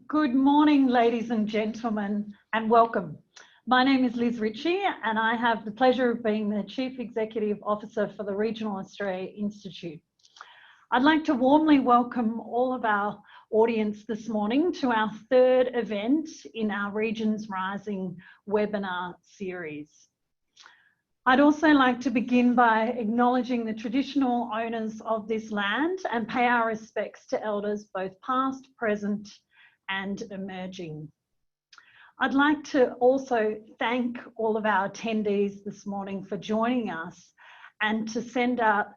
Good morning, ladies and gentlemen, and welcome. My name is Liz Ritchie, and I have the pleasure of being the Chief Executive Officer for the Regional Australia Institute. I'd like to warmly welcome all of our audience this morning to our third event in our Regions Rising webinar series. I'd also like to begin by acknowledging the traditional owners of this land and pay our respects to elders both past, present and emerging. I'd like to also thank all of our attendees this morning for joining us and to send out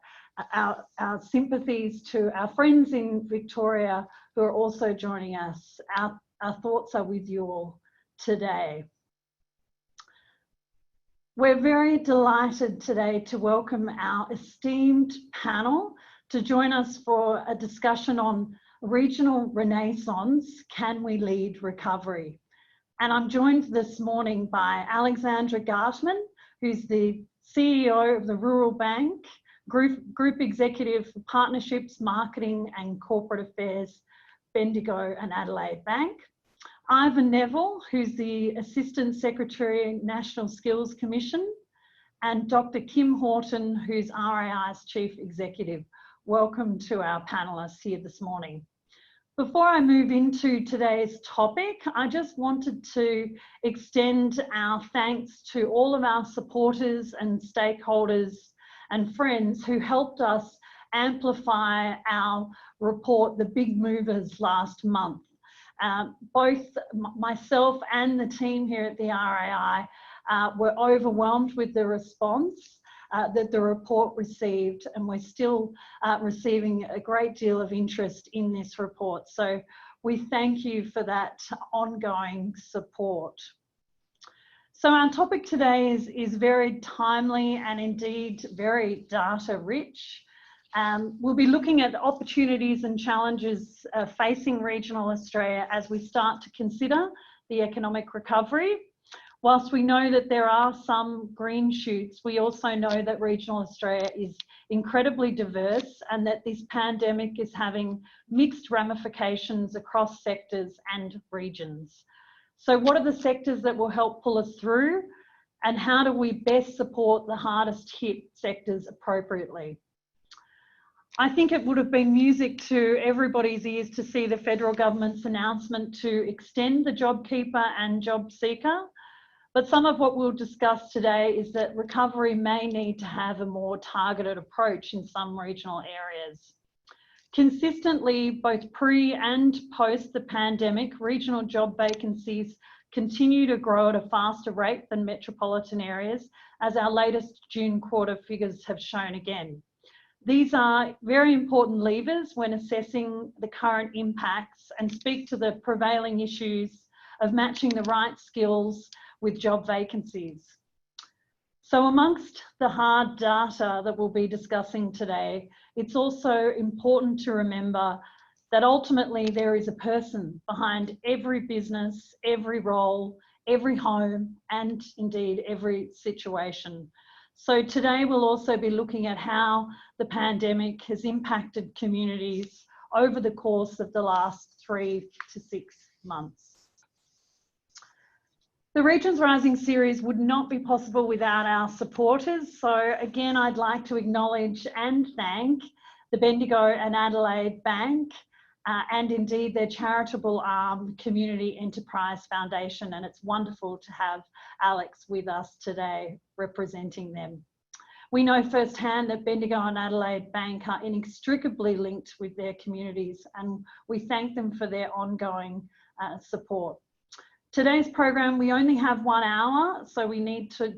our sympathies to our friends in Victoria who are also joining us. Our thoughts are with you all today. We're very delighted today to welcome our esteemed panel to join us for a discussion on regional renaissance, can we lead recovery? And I'm joined this morning by Alexandra Gartman, who's the CEO of the Rural Bank, Group Executive for Partnerships, Marketing and Corporate Affairs, Bendigo and Adelaide Bank. Ivan Neville, who's the Assistant Secretary, National Skills Commission, and Dr. Kim Horton, who's RAI's Chief Executive. Welcome to our panellists here this morning. Before I move into today's topic, I just wanted to extend our thanks to all of our supporters and stakeholders and friends who helped us amplify our report, The Big Movers, last month. Both myself and the team here at the RAI were overwhelmed with the response that the report received, and we're still receiving a great deal of interest in this report. So we thank you for that ongoing support. So our topic today is very timely and indeed very data rich. We'll be looking at opportunities and challenges facing regional Australia as we start to consider the economic recovery. Whilst we know that there are some green shoots, we also know that regional Australia is incredibly diverse and that this pandemic is having mixed ramifications across sectors and regions. So what are the sectors that will help pull us through, and how do we best support the hardest hit sectors appropriately? I think it would have been music to everybody's ears to see the federal government's announcement to extend the JobKeeper and JobSeeker. But some of what we'll discuss today is that recovery may need to have a more targeted approach in some regional areas. Consistently, both pre and post the pandemic, regional job vacancies continue to grow at a faster rate than metropolitan areas, as our latest June quarter figures have shown again. These are very important levers when assessing the current impacts and speak to the prevailing issues of matching the right skills with job vacancies. So amongst the hard data that we'll be discussing today, it's also important to remember that ultimately there is a person behind every business, every role, every home, and indeed every situation. So today we'll also be looking at how the pandemic has impacted communities over the course of the last 3 to 6 months. The Regions Rising series would not be possible without our supporters. So again, I'd like to acknowledge and thank the Bendigo and Adelaide Bank and indeed their charitable arm, Community Enterprise Foundation. And it's wonderful to have Alex with us today representing them. We know firsthand that Bendigo and Adelaide Bank are inextricably linked with their communities, and we thank them for their ongoing support. Today's program, we only have 1 hour, so we need to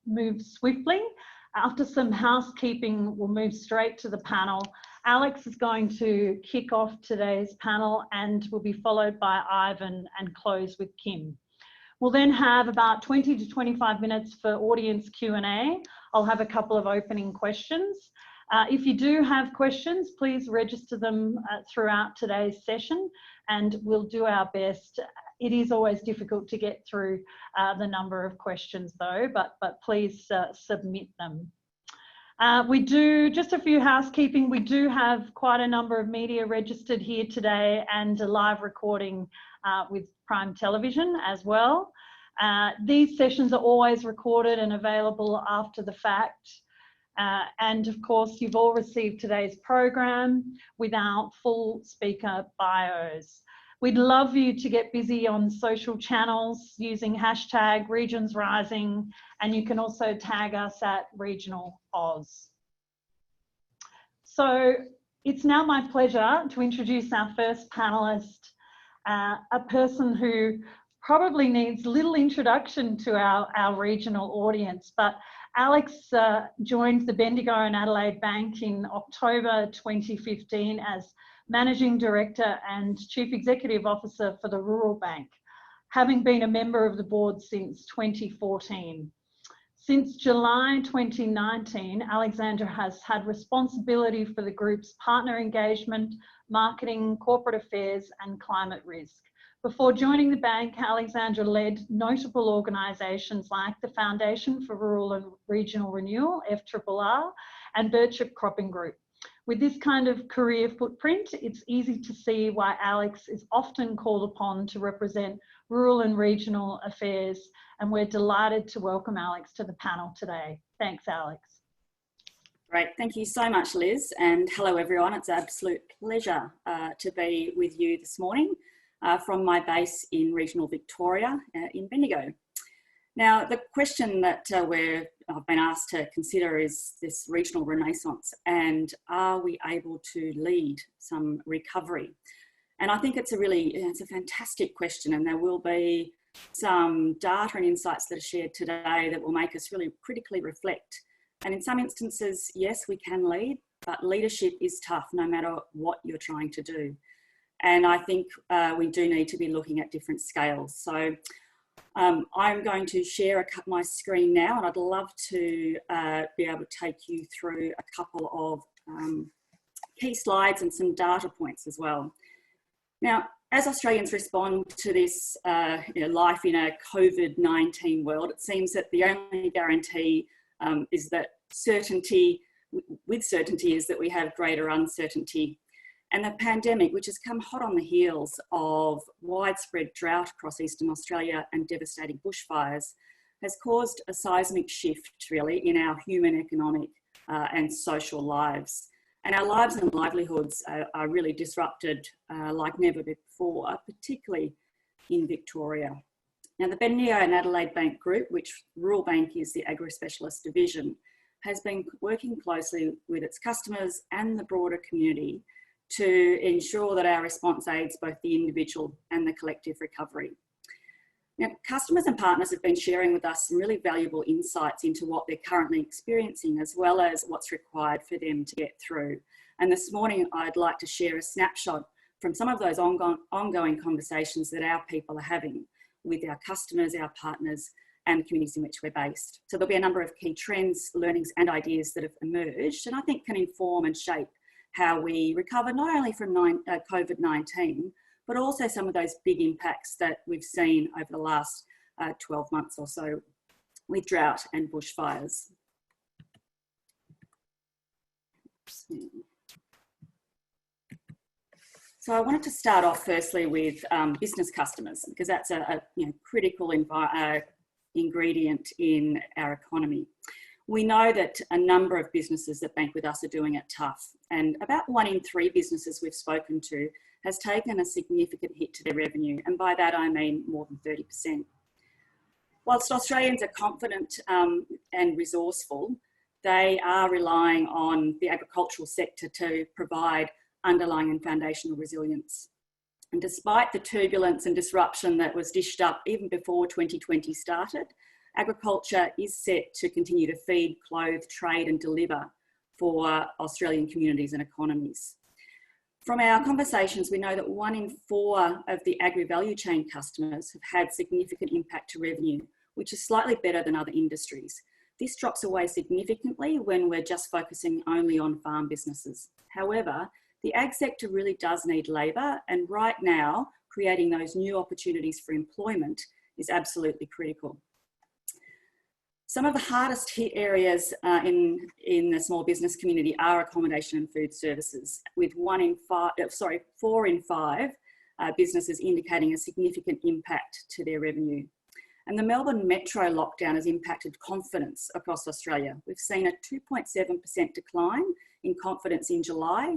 move swiftly. After some housekeeping, we'll move straight to the panel. Alex is going to kick off today's panel and will be followed by Ivan and close with Kim. We'll then have about 20 to 25 minutes for audience Q&A. I'll have a couple of opening questions. If you do have questions, please register them throughout today's session and we'll do our best. It is always difficult to get through the number of questions though, but please submit them. We do, just a few housekeeping, we do have quite a number of media registered here today and a live recording with Prime Television as well. These sessions are always recorded and available after the fact. And of course, you've all received today's program with our full speaker bios. We'd love you to get busy on social channels using hashtag Regions Rising, and you can also tag us at Regional Oz. So it's now my pleasure to introduce our first panelist, a person who probably needs little introduction to our regional audience, but Alex joined the Bendigo and Adelaide Bank in October 2015 as Managing Director and Chief Executive Officer for the Rural Bank, having been a member of the board since 2014. Since July 2019, Alexandra has had responsibility for the group's partner engagement, marketing, corporate affairs, and climate risk. Before joining the bank, Alexandra led notable organisations like the Foundation for Rural and Regional Renewal, FRRR, and Birchip Cropping Group. With this kind of career footprint, it's easy to see why Alex is often called upon to represent rural and regional affairs, and we're delighted to welcome Alex to the panel today. Thanks, Alex. Great, thank you so much, Liz, and hello everyone. It's an absolute pleasure to be with you this morning from my base in regional Victoria in Bendigo. Now, the question that I've been asked to consider is this regional renaissance, and are we able to lead some recovery? And I think it's a fantastic question, and there will be some data and insights that are shared today that will make us really critically reflect. And in some instances, yes, we can lead, but leadership is tough no matter what you're trying to do. And I think we do need to be looking at different scales. So I'm going to share my screen now, and I'd love to be able to take you through a couple of key slides and some data points as well. Now, as Australians respond to this life in a COVID-19 world, it seems that the only guarantee is that with certainty is that we have greater uncertainty. And the pandemic, which has come hot on the heels of widespread drought across Eastern Australia and devastating bushfires, has caused a seismic shift really in our human, economic and social lives. And our lives and livelihoods are really disrupted like never before, particularly in Victoria. Now, the Bendigo and Adelaide Bank Group, which Rural Bank is the agri-specialist division, has been working closely with its customers and the broader community to ensure that our response aids both the individual and the collective recovery. Now, customers and partners have been sharing with us some really valuable insights into what they're currently experiencing, as well as what's required for them to get through. And this morning, I'd like to share a snapshot from some of those ongoing conversations that our people are having with our customers, our partners, and the communities in which we're based. So there'll be a number of key trends, learnings, and ideas that have emerged, and I think can inform and shape how we recover not only from COVID-19, but also some of those big impacts that we've seen over the last 12 months or so with drought and bushfires. So I wanted to start off firstly with business customers, because that's a critical ingredient in our economy. We know that a number of businesses that bank with us are doing it tough, and about 1 in 3 businesses we've spoken to has taken a significant hit to their revenue, and by that I mean more than 30%. Whilst Australians are confident and resourceful, they are relying on the agricultural sector to provide underlying and foundational resilience. And despite the turbulence and disruption that was dished up even before 2020 started, agriculture is set to continue to feed, clothe, trade and deliver for Australian communities and economies. From our conversations, we know that 1 in 4 of the agri-value chain customers have had significant impact to revenue, which is slightly better than other industries. This drops away significantly when we're just focusing only on farm businesses. However, the ag sector really does need labour, and right now, creating those new opportunities for employment is absolutely critical. Some of the hardest hit areas in the small business community are accommodation and food services, with 4 in 5 businesses indicating a significant impact to their revenue. And the Melbourne Metro lockdown has impacted confidence across Australia. We've seen a 2.7% decline in confidence in July,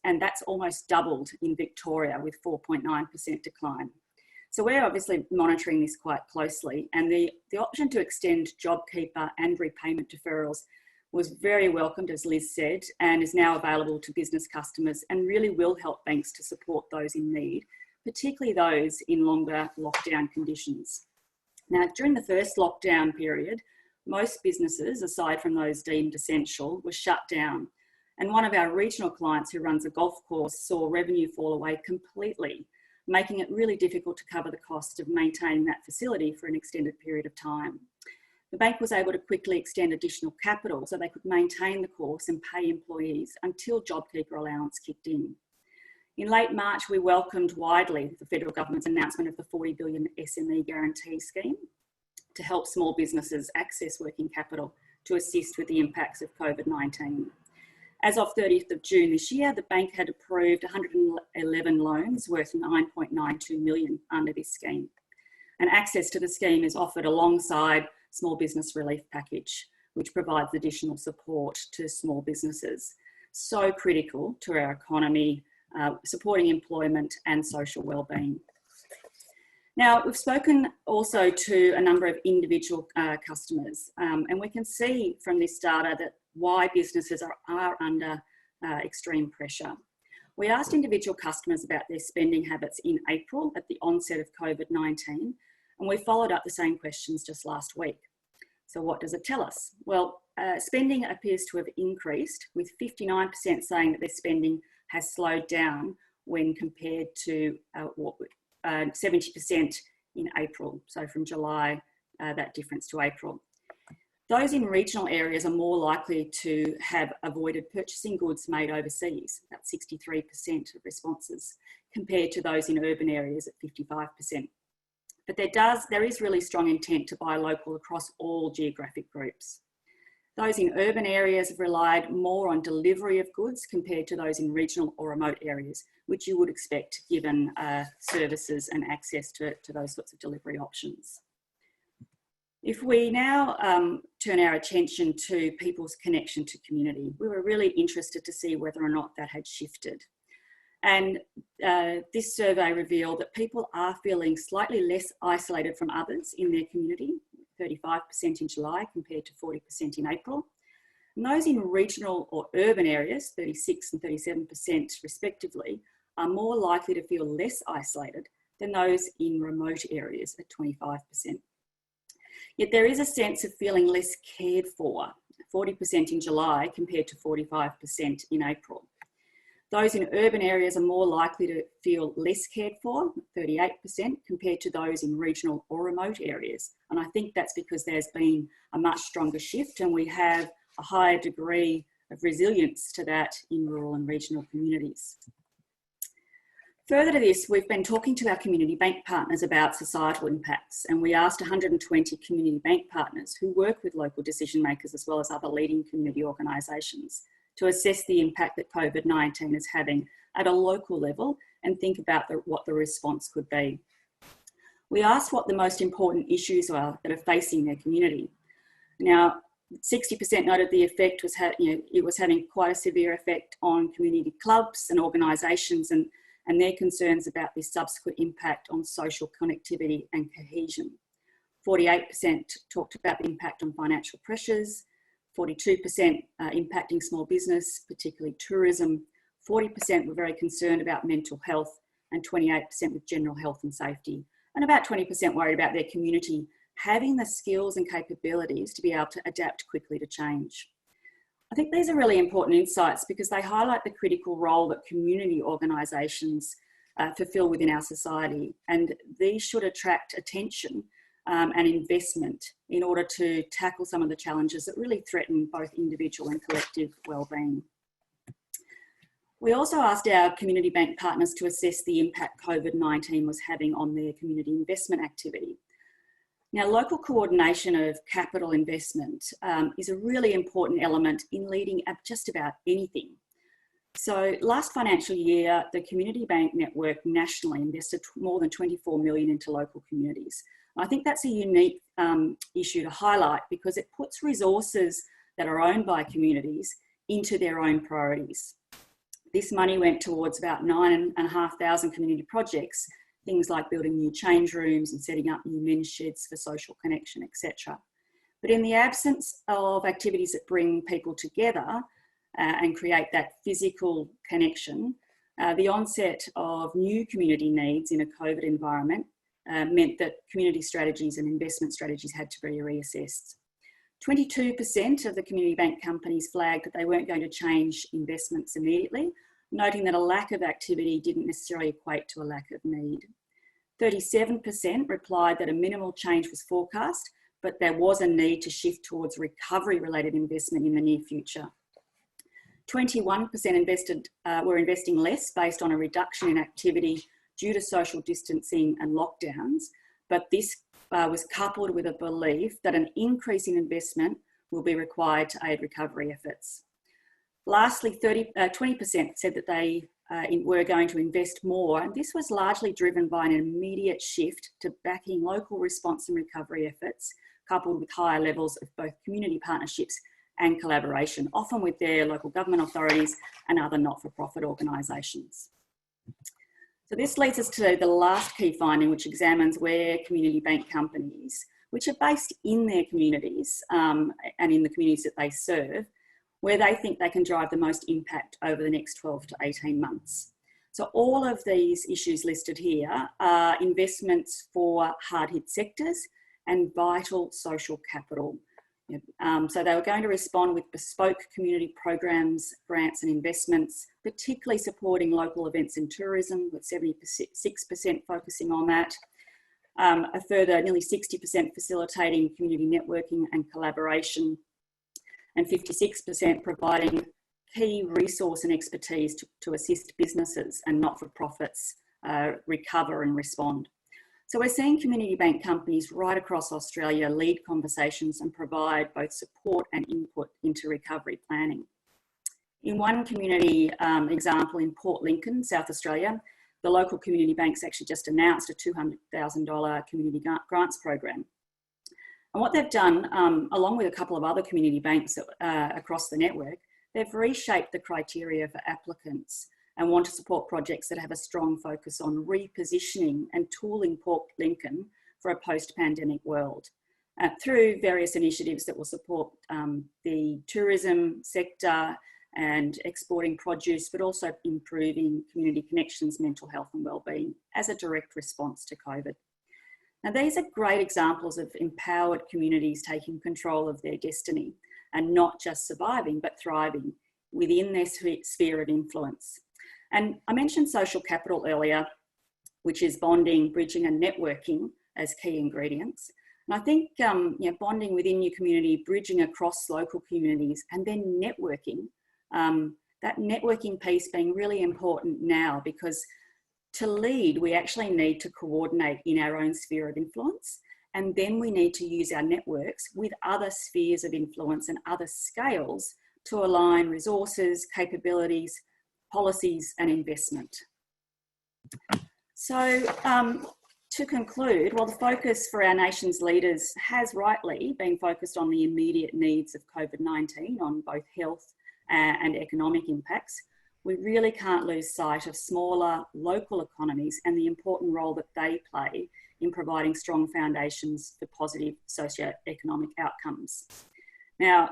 and that's almost doubled in Victoria with 4.9% decline. So we're obviously monitoring this quite closely, and the option to extend JobKeeper and repayment deferrals was very welcomed, as Liz said, and is now available to business customers and really will help banks to support those in need, particularly those in longer lockdown conditions. Now, during the first lockdown period, most businesses, aside from those deemed essential, were shut down. And one of our regional clients who runs a golf course saw revenue fall away completely, making it really difficult to cover the cost of maintaining that facility for an extended period of time. The bank was able to quickly extend additional capital so they could maintain the course and pay employees until JobKeeper allowance kicked in. In late March, we welcomed widely the federal government's announcement of the $40 billion SME guarantee scheme to help small businesses access working capital to assist with the impacts of COVID-19. As of 30th of June this year, the bank had approved 111 loans worth $9.92 million under this scheme. And access to the scheme is offered alongside Small Business Relief Package, which provides additional support to small businesses. So critical to our economy, supporting employment and social wellbeing. Now, we've spoken also to a number of individual customers, and we can see from this data that why businesses are under extreme pressure. We asked individual customers about their spending habits in April at the onset of COVID-19, and we followed up the same questions just last week. So what does it tell us? Well, spending appears to have increased, with 59% saying that their spending has slowed down when compared to 70% in April. So from July, that difference to April. Those in regional areas are more likely to have avoided purchasing goods made overseas, that's 63% of responses, compared to those in urban areas at 55%. But there is really strong intent to buy local across all geographic groups. Those in urban areas have relied more on delivery of goods compared to those in regional or remote areas, which you would expect given services and access to those sorts of delivery options. If we now turn our attention to people's connection to community, we were really interested to see whether or not that had shifted. And this survey revealed that people are feeling slightly less isolated from others in their community, 35% in July compared to 40% in April. And those in regional or urban areas, 36 and 37% respectively, are more likely to feel less isolated than those in remote areas at 25%. Yet there is a sense of feeling less cared for, 40% in July compared to 45% in April. Those in urban areas are more likely to feel less cared for, 38%, compared to those in regional or remote areas. And I think that's because there's been a much stronger shift and we have a higher degree of resilience to that in rural and regional communities. Further to this, we've been talking to our community bank partners about societal impacts, and we asked 120 community bank partners who work with local decision makers as well as other leading community organisations to assess the impact that COVID-19 is having at a local level and think about what the response could be. We asked what the most important issues are that are facing their community. Now, 60% noted the effect was it was having quite a severe effect on community clubs and organisations and their concerns about this subsequent impact on social connectivity and cohesion. 48% talked about the impact on financial pressures, 42% impacting small business, particularly tourism, 40% were very concerned about mental health, and 28% with general health and safety, and about 20% worried about their community having the skills and capabilities to be able to adapt quickly to change. I think these are really important insights because they highlight the critical role that community organisations fulfil within our society, and these should attract attention and investment in order to tackle some of the challenges that really threaten both individual and collective wellbeing. We also asked our community bank partners to assess the impact COVID-19 was having on their community investment activity. Now, local coordination of capital investment is a really important element in leading just about anything. So last financial year, the Community Bank network nationally invested more than 24 million into local communities. I think that's a unique issue to highlight because it puts resources that are owned by communities into their own priorities. This money went towards about 9,500 community projects, things like building new change rooms and setting up new men's sheds for social connection, etc. But in the absence of activities that bring people together and create that physical connection, the onset of new community needs in a COVID environment meant that community strategies and investment strategies had to be reassessed. 22% of the Community Bank companies flagged that they weren't going to change investments immediately, noting that a lack of activity didn't necessarily equate to a lack of need. 37% replied that a minimal change was forecast, but there was a need to shift towards recovery-related investment in the near future. 21% were investing less based on a reduction in activity due to social distancing and lockdowns, but this was coupled with a belief that an increase in investment will be required to aid recovery efforts. Lastly, 20% said that they were going to invest more, and this was largely driven by an immediate shift to backing local response and recovery efforts, coupled with higher levels of both community partnerships and collaboration, often with their local government authorities and other not-for-profit organisations. So this leads us to the last key finding, which examines where Community Bank companies, which are based in their communities and in the communities that they serve, where they think they can drive the most impact over the next 12 to 18 months. So all of these issues listed here are investments for hard-hit sectors and vital social capital. So they were going to respond with bespoke community programs, grants and investments, particularly supporting local events and tourism, with 76% focusing on that. A further nearly 60% facilitating community networking and collaboration, and 56% providing key resource and expertise to assist businesses and not-for-profits recover and respond. So we're seeing Community Bank companies right across Australia lead conversations and provide both support and input into recovery planning. In one community example in Port Lincoln, South Australia, the local Community Bank's actually just announced a $200,000 community grants program. And what they've done, along with a couple of other community banks across the network, they've reshaped the criteria for applicants and want to support projects that have a strong focus on repositioning and tooling Port Lincoln for a post-pandemic world through various initiatives that will support the tourism sector and exporting produce, but also improving community connections, mental health and wellbeing as a direct response to COVID. Now, these are great examples of empowered communities taking control of their destiny and not just surviving, but thriving within their sphere of influence. And I mentioned social capital earlier, which is bonding, bridging and networking as key ingredients. And I think bonding within your community, bridging across local communities and then networking, that networking piece being really important now, because to lead, we actually need to coordinate in our own sphere of influence. And then we need to use our networks with other spheres of influence and other scales to align resources, capabilities, policies and investment. So to conclude, while the focus for our nation's leaders has rightly been focused on the immediate needs of COVID-19 on both health and economic impacts, we really can't lose sight of smaller local economies and the important role that they play in providing strong foundations for positive socio-economic outcomes. Now,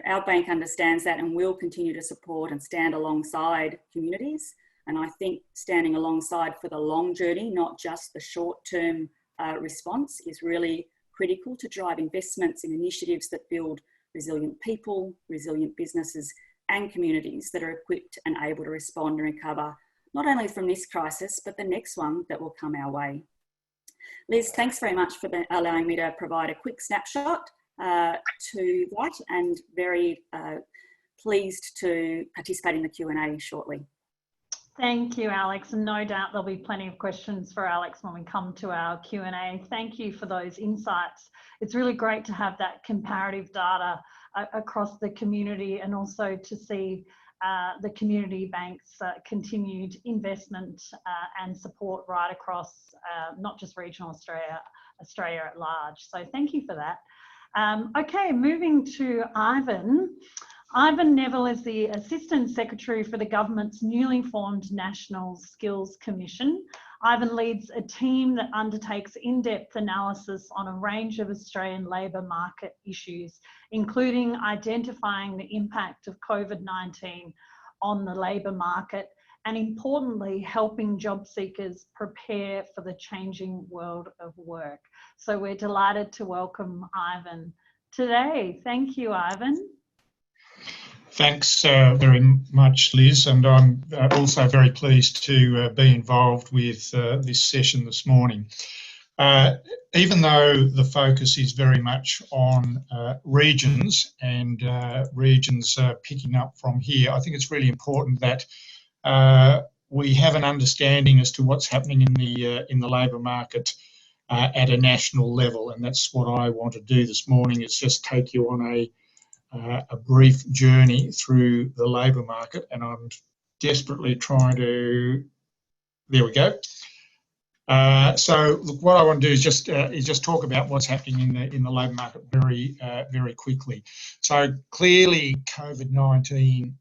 our bank understands that and will continue to support and stand alongside communities. And I think standing alongside for the long journey, not just the short-term response, is really critical to drive investments in initiatives that build resilient people, resilient businesses and communities that are equipped and able to respond and recover, not only from this crisis, but the next one that will come our way. Liz, thanks very much for allowing me to provide a quick snapshot to that, and very pleased to participate in the Q&A shortly. Thank you, Alex, and no doubt there'll be plenty of questions for Alex when we come to our Q&A. Thank you for those insights. It's really great to have that comparative data across the community, and also to see the community banks' continued investment and support right across not just regional Australia, Australia at large. So thank you for that. Okay, moving to Ivan. Ivan Neville is the Assistant Secretary for the government's newly formed National Skills Commission. Ivan leads a team that undertakes in-depth analysis on a range of Australian labour market issues, including identifying the impact of COVID-19 on the labour market, and importantly, helping job seekers prepare for the changing world of work. So we're delighted to welcome Ivan today. Thank you, Ivan. Thanks very much, Liz, and I'm also very pleased to be involved with this session this morning. Even though the focus is very much on regions, and regions picking up from here, I think it's really important that we have an understanding as to what's happening in the labour market at a national level, and that's what I want to do this morning, is just take you on a brief journey through the labour market, and I'm desperately trying to. There we go. So look, what I want to do is just talk about what's happening in the labour market very quickly. So clearly, COVID-19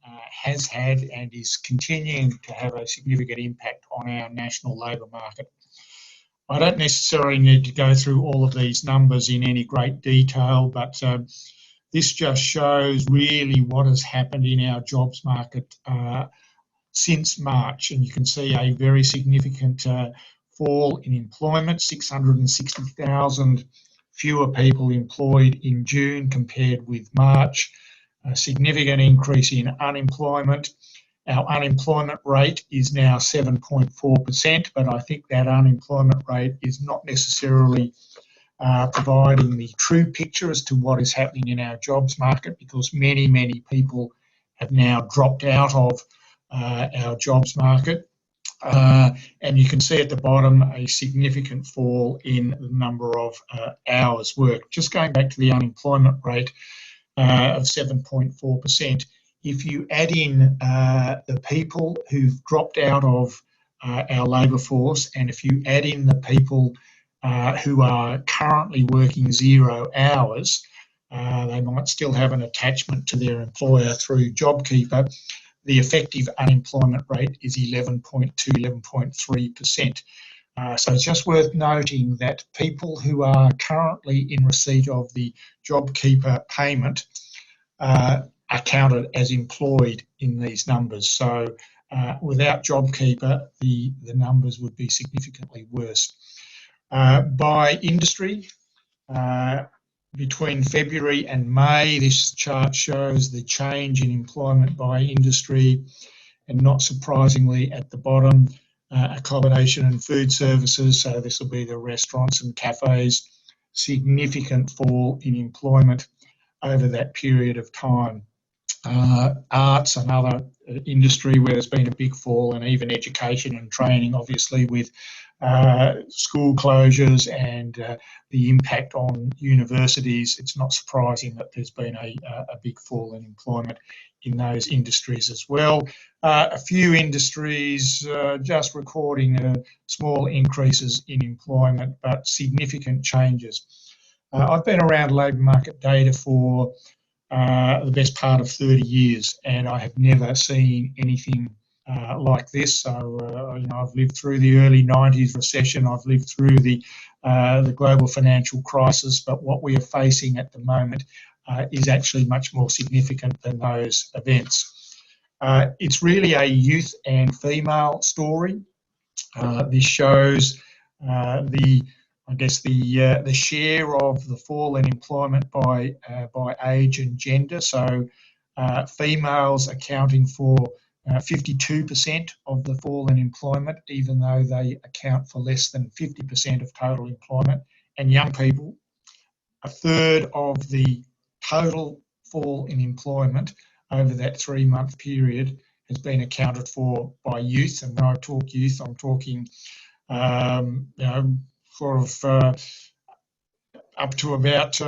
has had and is continuing to have a significant impact on our national labour market. I don't necessarily need to go through all of these numbers in any great detail, but this just shows really what has happened in our jobs market since March, and you can see a very significant fall in employment, 660,000 fewer people employed in June compared with March, a significant increase in unemployment. Our unemployment rate is now 7.4%, but I think that unemployment rate is not necessarily providing the true picture as to what is happening in our jobs market, because many people have now dropped out of our jobs market. And you can see at the bottom a significant fall in the number of hours worked. Just going back to the unemployment rate of 7.4%, if you add in the people who've dropped out of our labour force, and if you add in the people who are currently working 0 hours, they might still have an attachment to their employer through JobKeeper, the effective unemployment rate is 11.2, 11.3%. So it's just worth noting that people who are currently in receipt of the JobKeeper payment are counted as employed in these numbers. So without JobKeeper, the numbers would be significantly worse. By industry, between February and May, this chart shows the change in employment by industry, and not surprisingly at the bottom, accommodation and food services, so this will be the restaurants and cafes, significant fall in employment over that period of time. Arts, another industry where there's been a big fall, and even education and training, obviously with school closures and the impact on universities, it's not surprising that there's been a big fall in employment in those industries as well. A few industries just recording small increases in employment, but significant changes. I've been around labour market data for the best part of 30 years, and I have never seen anything like this. So, you know, I've lived through the early 90s recession, I've lived through the global financial crisis, but what we are facing at the moment is actually much more significant than those events. It's really a youth and female story. This shows the share of the fall in employment by age and gender. So females accounting for 52% of the fall in employment, even though they account for less than 50% of total employment. And young people, a third of the total fall in employment over that 3-month period has been accounted for by youth. And when I talk youth, I'm talking, up to about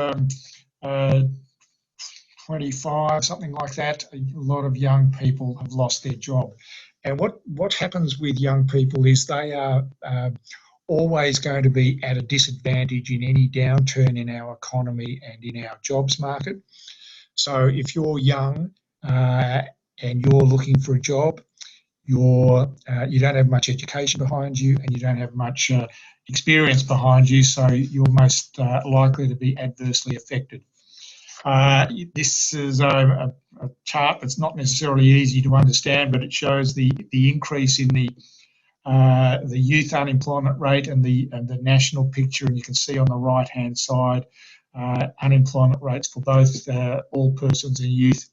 25, something like that. A lot of young people have lost their job. And what happens with young people is they are always going to be at a disadvantage in any downturn in our economy and in our jobs market. So if you're young and you're looking for a job, you don't have much education behind you and you don't have much experience behind you, so you're most likely to be adversely affected. This is a chart that's not necessarily easy to understand, but it shows the increase in the youth unemployment rate and the national picture, and you can see on the right-hand side unemployment rates for both all persons and youth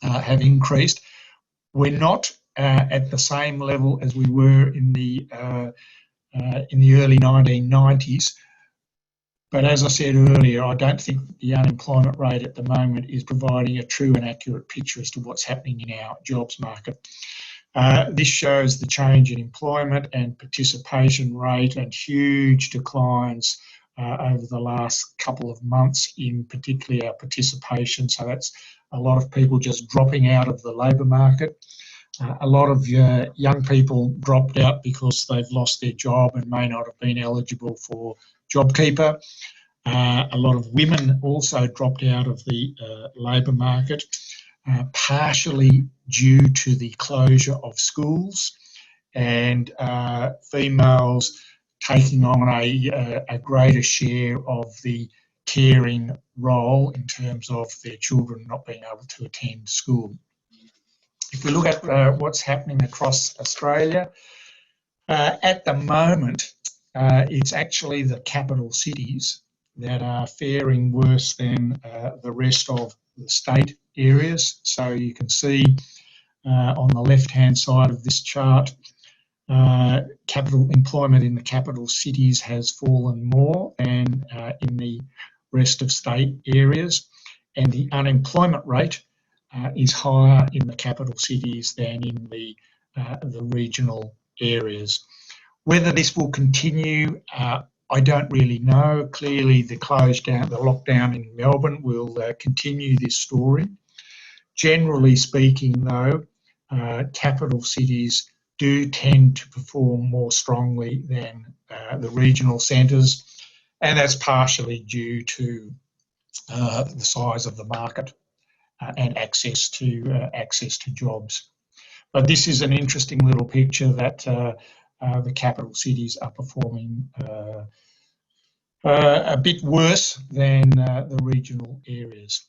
have increased. We're not at the same level as we were in the early 1990s. But as I said earlier, I don't think the unemployment rate at the moment is providing a true and accurate picture as to what's happening in our jobs market. This shows the change in employment and participation rate and huge declines over the last couple of months, in particularly our participation. So that's a lot of people just dropping out of the labour market. A lot of young people dropped out because they've lost their job and may not have been eligible for JobKeeper. A lot of women also dropped out of the labour market, partially due to the closure of schools and females taking on a greater share of the caring role in terms of their children not being able to attend school. If we look at what's happening across Australia, at the moment, it's actually the capital cities that are faring worse than the rest of the state areas. So you can see on the left-hand side of this chart, capital employment in the capital cities has fallen more than in the rest of state areas, and the unemployment rate is higher in the capital cities than in the regional areas. Whether this will continue, I don't really know. Clearly, the lockdown in Melbourne will continue this story. Generally speaking, though, capital cities do tend to perform more strongly than the regional centres, and that's partially due to the size of the market and access to jobs. But this is an interesting little picture that the capital cities are performing a bit worse than the regional areas.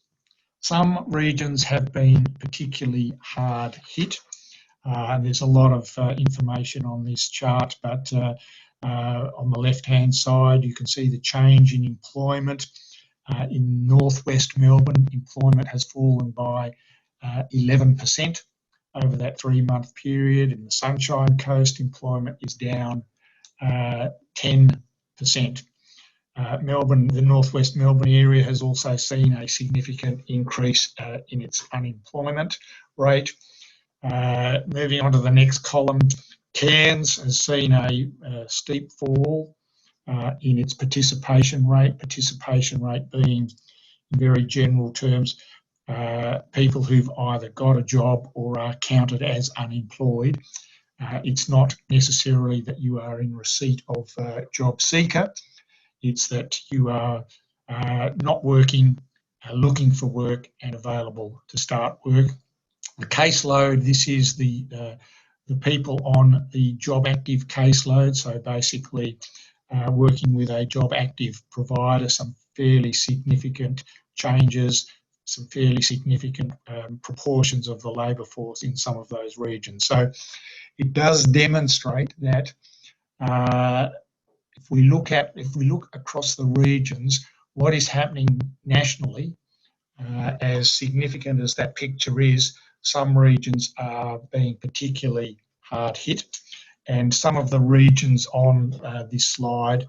Some regions have been particularly hard hit. There's a lot of information on this chart, but on the left-hand side, you can see the change in employment. In northwest Melbourne, employment has fallen by 11% over that 3-month period. In the Sunshine Coast, employment is down 10%. Melbourne, the northwest Melbourne area has also seen a significant increase in its unemployment rate. Moving on to the next column, Cairns has seen a steep fall in its participation rate being, in very general terms, people who've either got a job or are counted as unemployed. It's not necessarily that you are in receipt of job seeker, it's that you are not working, looking for work and available to start work. The caseload, this is the people on the job active caseload, so basically working with a job active provider, some fairly significant changes, some fairly significant proportions of the labour force in some of those regions. So it does demonstrate that if we look across the regions, what is happening nationally, as significant as that picture is, some regions are being particularly hard hit, and some of the regions on this slide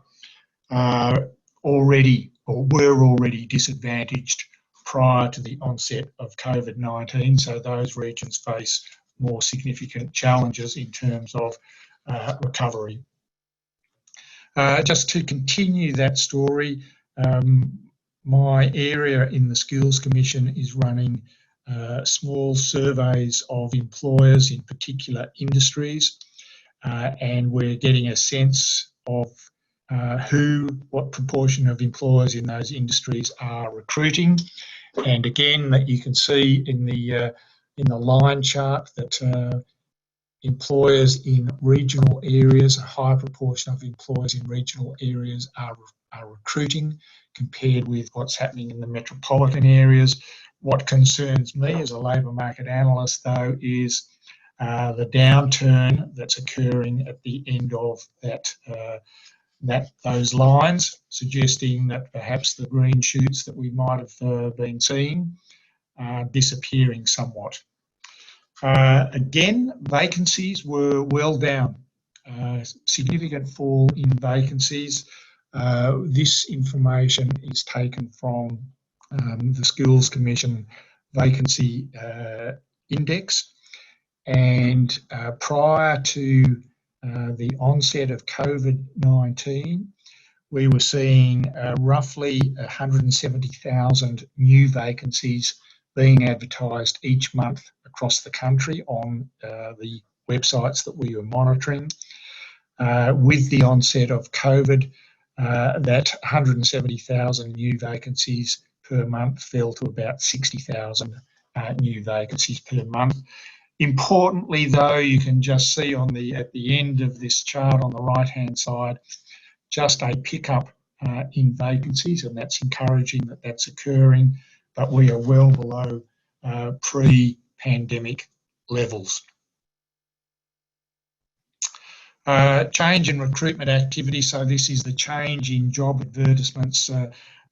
are already or were already disadvantaged prior to the onset of COVID-19. So those regions face more significant challenges in terms of recovery. Just to continue that story, my area in the Skills Commission is running small surveys of employers in particular industries, and we're getting a sense of what proportion of employers in those industries are recruiting. And again, that you can see in the line chart that employers in regional areas, a high proportion of employers in regional areas are recruiting compared with what's happening in the metropolitan areas. What concerns me as a labour market analyst, though, is the downturn that's occurring at the end of those lines, suggesting that perhaps the green shoots that we might have been seeing are disappearing somewhat. Again, vacancies were well down, significant fall in vacancies. This information is taken from the Skills Commission Vacancy Index, and prior to the onset of COVID-19, we were seeing roughly 170,000 new vacancies being advertised each month across the country on the websites that we were monitoring. With the onset of COVID, that 170,000 new vacancies per month fell to about 60,000 new vacancies per month. Importantly, though, you can just see at the end of this chart on the right-hand side, just a pickup in vacancies, and that's encouraging that that's occurring, but we are well below pre-pandemic levels. Change in recruitment activity. So this is the change in job advertisements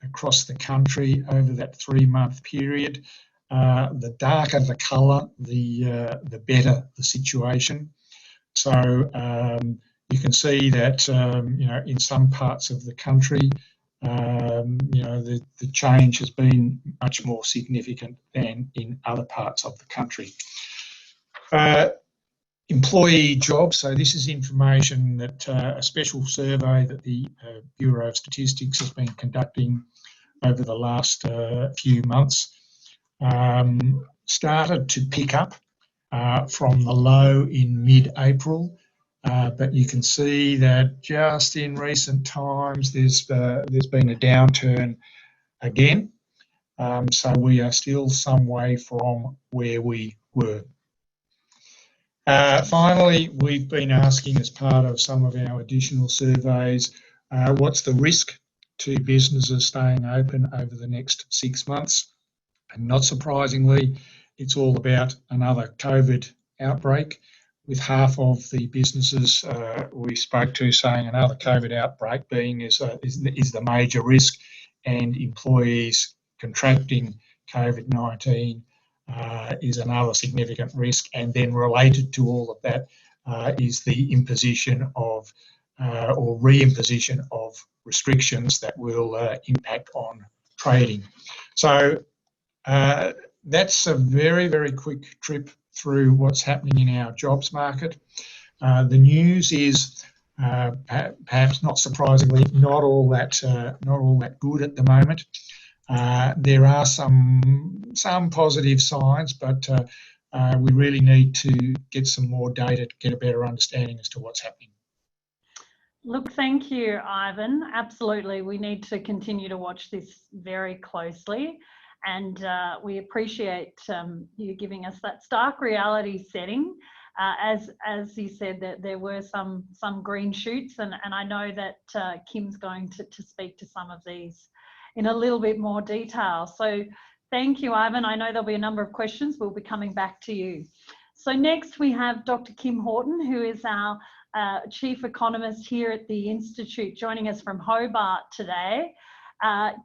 across the country over that 3-month period. The darker the colour, the better the situation. So you can see that in some parts of the country, the change has been much more significant than in other parts of the country. Employee jobs. So this is information that a special survey that the Bureau of Statistics has been conducting over the last few months. Started to pick up from the low in mid-April, but you can see that just in recent times there's been a downturn again. So we are still some way from where we were. Finally, we've been asking as part of some of our additional surveys, what's the risk to businesses staying open over the next 6 months? And not surprisingly, it's all about another COVID outbreak, with half of the businesses we spoke to saying another COVID outbreak being is the major risk, and employees contracting COVID-19 is another significant risk. And then related to all of that is the imposition of or reimposition of restrictions that will impact on trading. So that's a very, very quick trip through what's happening in our jobs market. The news is perhaps not surprisingly not all that good at the moment. There are some positive signs, but we really need to get some more data to get a better understanding as to what's happening. Look, thank you, Ivan. Absolutely, we need to continue to watch this very closely, and we appreciate you giving us that stark reality setting. As you said, that there were some green shoots, and I know that Kim's going to speak to some of these in a little bit more detail. So thank you, Ivan. I know there'll be a number of questions. We'll be coming back to you. So next we have Dr. Kim Horton, who is our Chief Economist here at the Institute, joining us from Hobart today.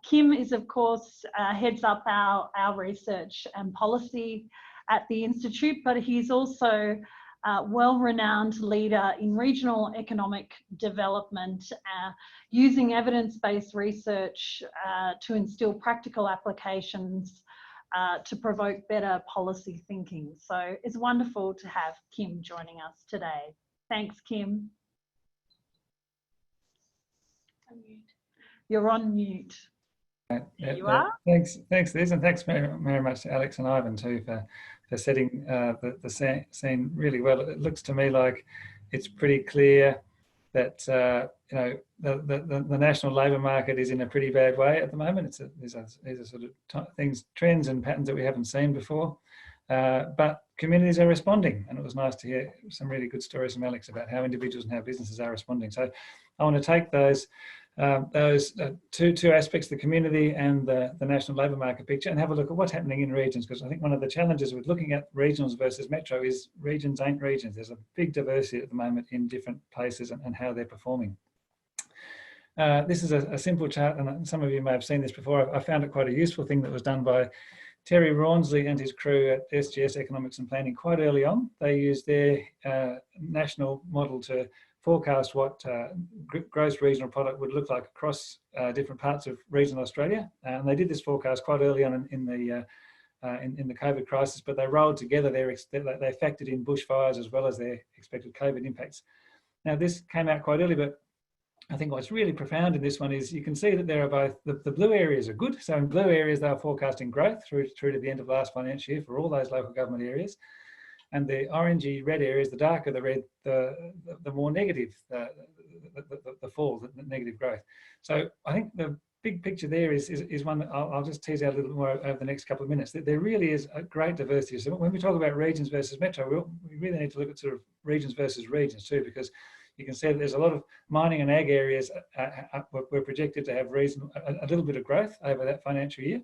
Kim is, of course, heads up our research and policy at the Institute, but he's also a well-renowned leader in regional economic development, using evidence-based research to instill practical applications to provoke better policy thinking. So it's wonderful to have Kim joining us today. Thanks, Kim. You're on mute. There you are. Thanks, Liz, and thanks very much to Alex and Ivan too for setting the scene really well. It looks to me like it's pretty clear that you know, the national labour market is in a pretty bad way at the moment. These are sort of trends and patterns that we haven't seen before, but communities are responding, and it was nice to hear some really good stories from Alex about how individuals and how businesses are responding. So I want to take those two aspects, the community and the national labour market picture, and have a look at what's happening in regions, because I think one of the challenges with looking at regionals versus metro is regions ain't regions. There's a big diversity at the moment in different places and how they're performing. This is a simple chart, and some of you may have seen this before. I found it quite a useful thing that was done by Terry Rawnsley and his crew at SGS Economics and Planning quite early on. They used their national model to forecast what gross regional product would look like across different parts of regional Australia, and they did this forecast quite early on in the COVID crisis. But they rolled together they factored in bushfires as well as their expected COVID impacts. Now this came out quite early, but I think what's really profound in this one is you can see that there are both the blue areas are good. So in blue areas they are forecasting growth through to the end of last financial year for all those local government areas. And the orangey red areas, the darker the red, the more negative the fall, the negative growth. So I think the big picture there is one that I'll just tease out a little more over the next couple of minutes. There really is a great diversity. So when we talk about regions versus metro, we really need to look at sort of regions versus regions too, because you can see that there's a lot of mining and ag areas we're projected to have a little bit of growth over that financial year,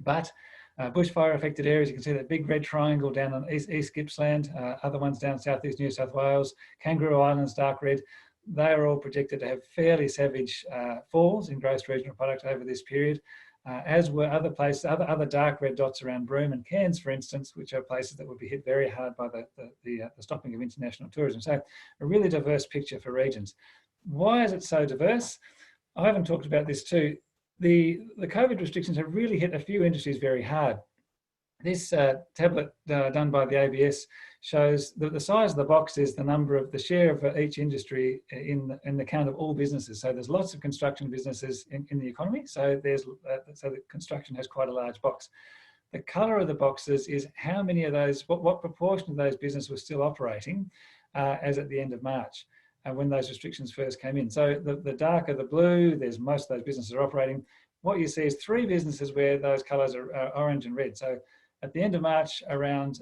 but bushfire affected areas, you can see that big red triangle down on East Gippsland, other ones down southeast New South Wales, Kangaroo Islands, dark red. They are all projected to have fairly savage falls in gross regional product over this period, as were other places, other dark red dots around Broome and Cairns, for instance, which are places that would be hit very hard by the stopping of international tourism. So a really diverse picture for regions. Why is it so diverse? I haven't talked about this too. The COVID restrictions have really hit a few industries very hard. This tablet done by the ABS shows that the size of the box is the number of the share of each industry in the count of all businesses. So there's lots of construction businesses in the economy. So so the construction has quite a large box. The colour of the boxes is how many of those, what proportion of those businesses were still operating as at the end of March. When those restrictions first came in. So the darker the blue, there's most of those businesses are operating. What you see is 3 businesses where those colours are orange and red. So at the end of March, around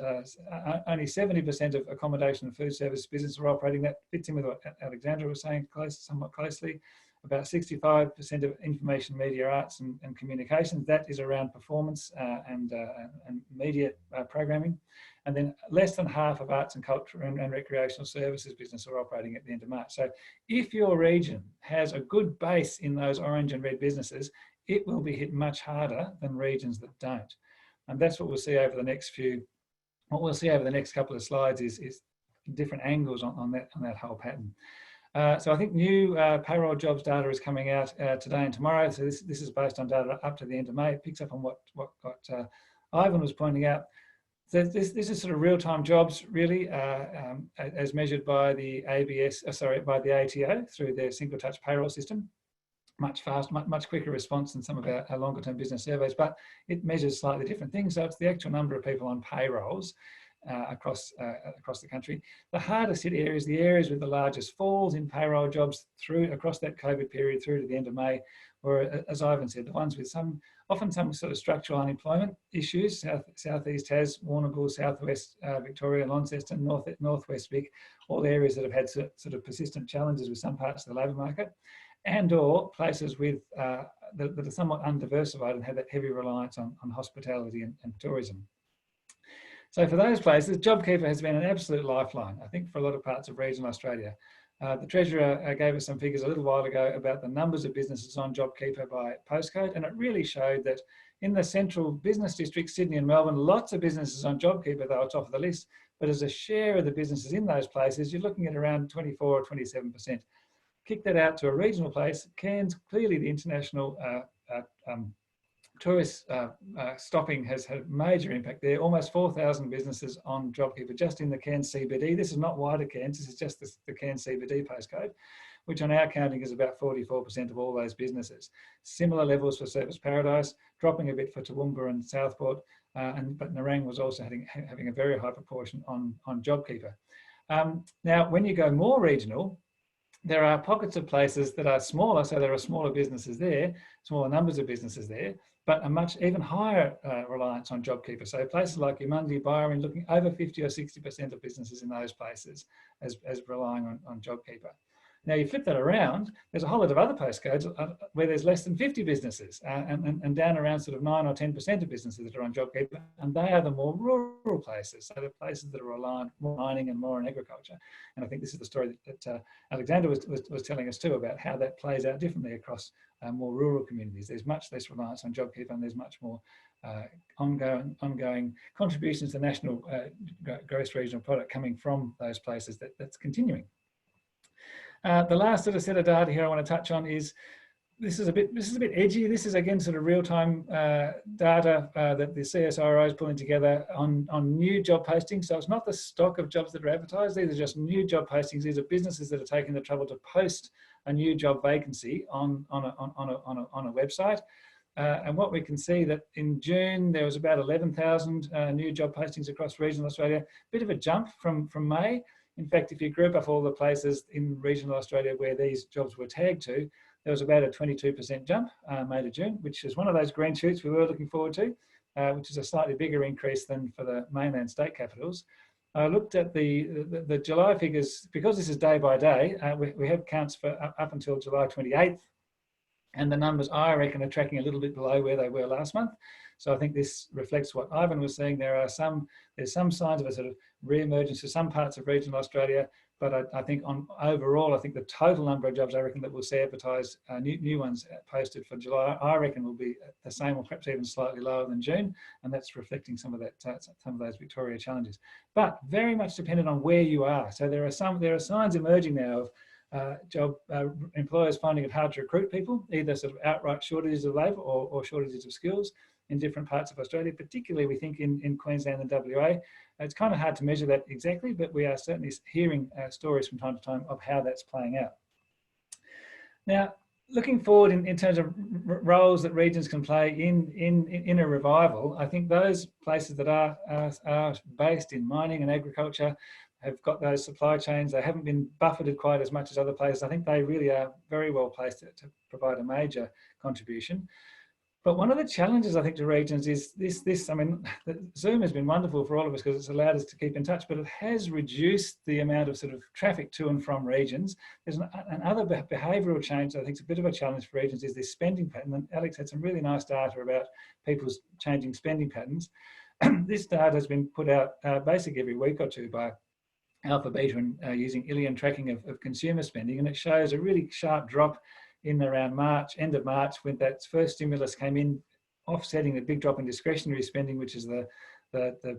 only 70% of accommodation and food service businesses were operating. That fits in with what Alexandra was saying somewhat closely. About 65% of information, media, arts and communications. That is around performance and media programming. And then less than half of arts and culture and recreational services business are operating at the end of March. So if your region has a good base in those orange and red businesses, it will be hit much harder than regions that don't. And that's what we'll see over the next couple of slides is different angles on that whole pattern. So I think new payroll jobs data is coming out today and tomorrow. So this is based on data up to the end of May. It picks up on what Ivan was pointing out. So this is sort of real-time jobs, really, as measured by the by the ATO through their single touch payroll system. Much faster, much quicker response than some of our longer-term business surveys, but it measures slightly different things. So it's the actual number of people on payrolls across the country. The hardest hit areas, the areas with the largest falls in payroll jobs across that COVID period through to the end of May, were, as Ivan said, the ones with often some sort of structural unemployment issues. Southeast Tas, Warrnambool, Southwest Victoria, Launceston, Northwest Vic, all areas that have had sort of persistent challenges with some parts of the labour market, and or places with that are somewhat undiversified and have that heavy reliance on hospitality and tourism. So for those places, JobKeeper has been an absolute lifeline, I think, for a lot of parts of regional Australia. The Treasurer gave us some figures a little while ago about the numbers of businesses on JobKeeper by postcode, and it really showed that in the central business districts, Sydney and Melbourne, lots of businesses on JobKeeper, they were top of the list, but as a share of the businesses in those places, you're looking at around 24 or 27%. Kick that out to a regional place, Cairns, clearly the international tourist stopping has had a major impact there. Almost 4,000 businesses on JobKeeper just in the Cairns CBD. This is not wider Cairns, this is just the Cairns CBD postcode, which on our counting is about 44% of all those businesses. Similar levels for Service Paradise, dropping a bit for Toowoomba and Southport, but Nerang was also having a very high proportion on JobKeeper. Now, when you go more regional, there are pockets of places that are smaller, so there are smaller businesses there, smaller numbers of businesses there, but a much even higher reliance on JobKeeper. So places like Yamundi, Byron, looking over 50 or 60% of businesses in those places as relying on JobKeeper. Now you flip that around, there's a whole lot of other postcodes where there's less than 50 businesses and down around sort of 9 or 10% of businesses that are on JobKeeper, and they are the more rural places. So the places that are reliant more on mining and more on agriculture. And I think this is the story that Alexander was telling us too about how that plays out differently across more rural communities. There's much less reliance on JobKeeper and there's much more ongoing contributions to the national gross regional product coming from those places that's continuing. The last sort of set of data here I want to touch on is this is a bit edgy. This is again sort of real-time data that the CSIRO is pulling together on new job postings. So it's not the stock of jobs that are advertised. These are just new job postings. These are businesses that are taking the trouble to post a new job vacancy on a website. And what we can see that in June there was about 11,000 new job postings across regional Australia. Bit of a jump from May. In fact, if you group up all the places in regional Australia where these jobs were tagged to, there was about a 22% jump May to June, which is one of those green shoots we were looking forward to, which is a slightly bigger increase than for the mainland state capitals. I looked at the July figures, because this is day by day, we have counts for up until July 28th, and the numbers I reckon are tracking a little bit below where they were last month. So I think this reflects what Ivan was saying. There's some signs of a sort of re-emergence to some parts of regional Australia, but I think overall, I think the total number of jobs I reckon that we'll see advertised, new ones posted for July, I reckon will be the same or perhaps even slightly lower than June, and that's reflecting some of those Victoria challenges. But very much dependent on where you are. So there are signs emerging now of employers finding it hard to recruit people, either sort of outright shortages of labour or shortages of skills in different parts of Australia, particularly we think in Queensland and WA. It's kind of hard to measure that exactly, but we are certainly hearing stories from time to time of how that's playing out. Now, looking forward in terms of roles that regions can play in a revival, I think those places that are based in mining and agriculture have got those supply chains. They haven't been buffeted quite as much as other places. I think they really are very well placed to provide a major contribution. But one of the challenges, I think, to regions is this. I mean, Zoom has been wonderful for all of us because it's allowed us to keep in touch, but it has reduced the amount of sort of traffic to and from regions. There's another behavioural change that I think is a bit of a challenge for regions is this spending pattern. And Alex had some really nice data about people's changing spending patterns. This data has been put out basically every week or two by Alpha Beta and using Ilion tracking of consumer spending, and it shows a really sharp drop in around March, end of March, when that first stimulus came in, offsetting the big drop in discretionary spending, which is the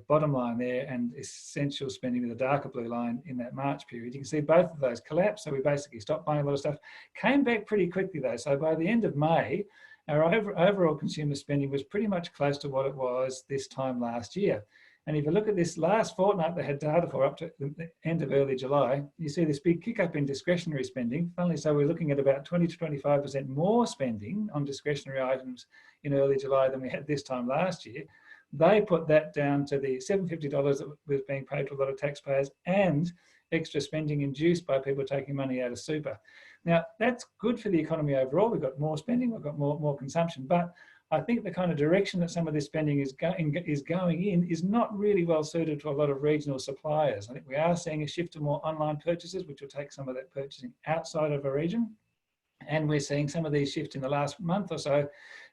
bottom line there, and essential spending, the darker blue line in that March period. You can see both of those collapse, so we basically stopped buying a lot of stuff. Came back pretty quickly though, so by the end of May, our overall consumer spending was pretty much close to what it was this time last year. And if you look at this last fortnight they had data for up to the end of early July, you see this big kick up in discretionary spending. Funnily, so we're looking at about 20 to 25% more spending on discretionary items in early July than we had this time last year. They put that down to the $750 that was being paid to a lot of taxpayers and extra spending induced by people taking money out of super. Now, that's good for the economy overall. We've got more spending, we've got more consumption, but I think the kind of direction that some of this spending is going in is not really well suited to a lot of regional suppliers. I think we are seeing a shift to more online purchases, which will take some of that purchasing outside of a region. And we're seeing some of these shifts in the last month or so.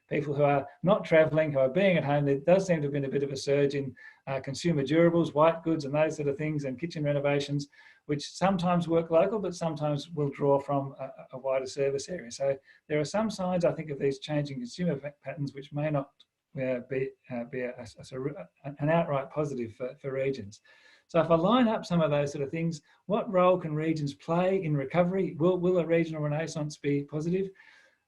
People who are not travelling, who are being at home, there does seem to have been a bit of a surge in consumer durables, white goods and those sort of things, and kitchen renovations, which sometimes work local, but sometimes will draw from a wider service area. So there are some signs, I think, of these changing consumer patterns, which may not be an outright positive for regions. So if I line up some of those sort of things, what role can regions play in recovery? Will a regional renaissance be positive?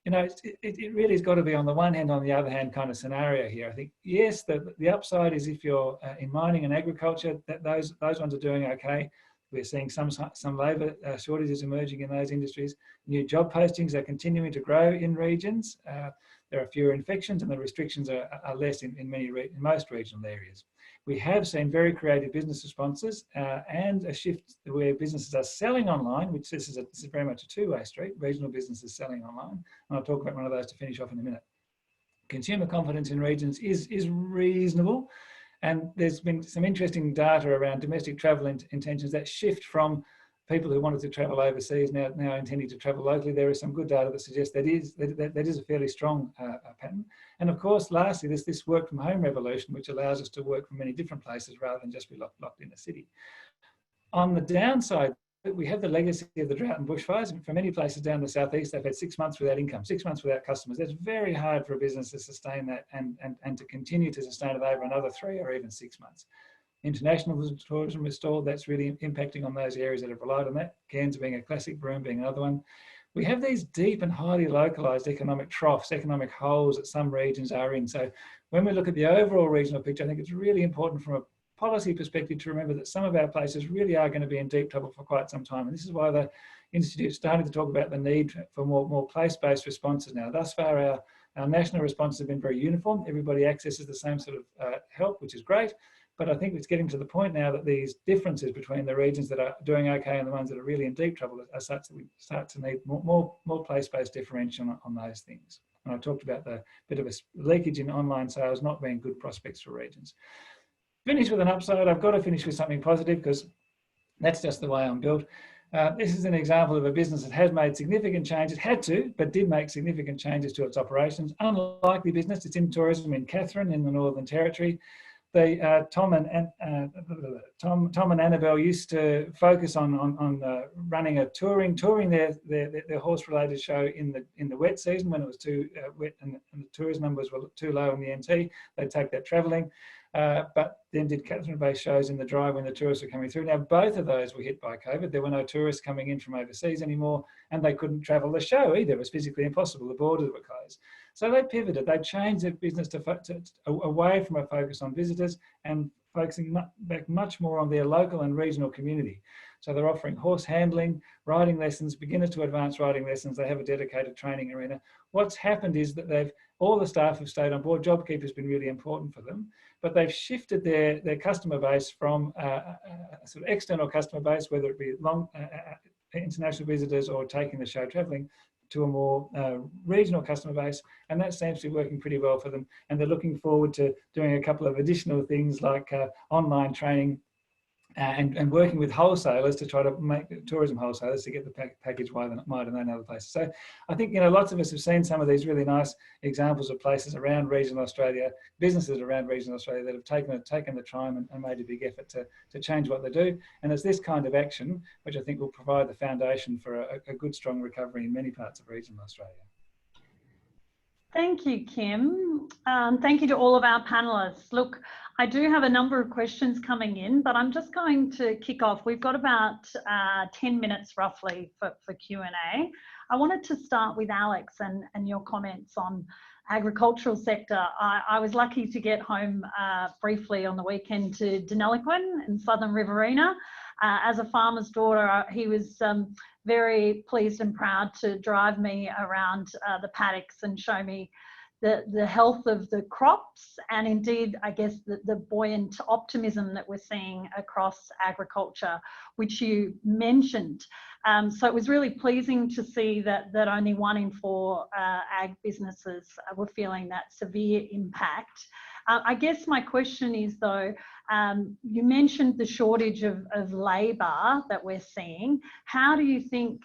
you know, it really has got to be on the one hand, on the other hand kind of scenario here. I think, yes, the upside is if you're in mining and agriculture, that those ones are doing okay. We're seeing some labour shortages emerging in those industries. New job postings are continuing to grow in regions. There are fewer infections and the restrictions are less in most regional areas. We have seen very creative business responses and a shift where businesses are selling online, which this is very much a two-way street, regional businesses selling online. And I'll talk about one of those to finish off in a minute. Consumer confidence in regions is reasonable. And there's been some interesting data around domestic travel intentions that shift from people who wanted to travel overseas now intending to travel locally. There is some good data that suggests that is a fairly strong pattern. And of course, lastly, there's this work from home revolution, which allows us to work from many different places rather than just be locked in a city. On the downside, we have the legacy of the drought and bushfires. For many places down the southeast, they've had 6 months without income, 6 months without customers. That's very hard for a business to sustain that and to continue to sustain it over another 3 or even 6 months. International tourism is stalled. That's really impacting on those areas that have relied on that. Cairns being a classic, Broome being another one. We have these deep and highly localised economic troughs, economic holes that some regions are in. So when we look at the overall regional picture, I think it's really important from a policy perspective to remember that some of our places really are going to be in deep trouble for quite some time. And this is why the Institute started to talk about the need for more place-based responses now. Thus far, our national responses have been very uniform. Everybody accesses the same sort of help, which is great. But I think it's getting to the point now that these differences between the regions that are doing okay and the ones that are really in deep trouble are such that we start to need more place-based differentiation on those things. And I talked about the bit of a leakage in online sales not being good prospects for regions. Finish with an upside. I've got to finish with something positive because that's just the way I'm built. This is an example of a business that has made significant changes, but did make significant changes to its operations. Unlikely business, it's in tourism in Katherine in the Northern Territory. Tom and Annabelle used to focus on running a touring their horse-related show in the wet season when it was too wet and the tourist numbers were too low in the NT. They'd take that travelling, but then did Katherine-based shows in the dry when the tourists were coming through. Now, both of those were hit by COVID. There were no tourists coming in from overseas anymore, and they couldn't travel the show either. It was physically impossible. The borders were closed. So they pivoted. They changed their business away from a focus on visitors and focusing back much more on their local and regional community. So they're offering horse handling, riding lessons, beginner to advanced riding lessons. They have a dedicated training arena. What's happened is that all the staff have stayed on board. JobKeeper has been really important for them, but they've shifted their customer base from a sort of external customer base, whether it be international visitors or taking the show travelling, to a more regional customer base, and that seems to be working pretty well for them. And they're looking forward to doing a couple of additional things like online training and working with wholesalers to try to make tourism wholesalers to get the package wider than other places. So I think, lots of us have seen some of these really nice examples of places around regional Australia, businesses around regional Australia that have taken the time and made a big effort to change what they do. And it's this kind of action which I think will provide the foundation for a good, strong recovery in many parts of regional Australia. Thank you, Kim. Thank you to all of our panelists. Look, I do have a number of questions coming in, but I'm just going to kick off. We've got about 10 minutes roughly for Q&A. I wanted to start with Alex and your comments on agricultural sector. I was lucky to get home briefly on the weekend to Deniliquin in Southern Riverina. As a farmer's daughter, he was very pleased and proud to drive me around the paddocks and show me the health of the crops and indeed, I guess, the buoyant optimism that we're seeing across agriculture, which you mentioned. So it was really pleasing to see that only 1 in 4 ag businesses were feeling that severe impact. I guess my question is though, you mentioned the shortage of labour that we're seeing. How do you think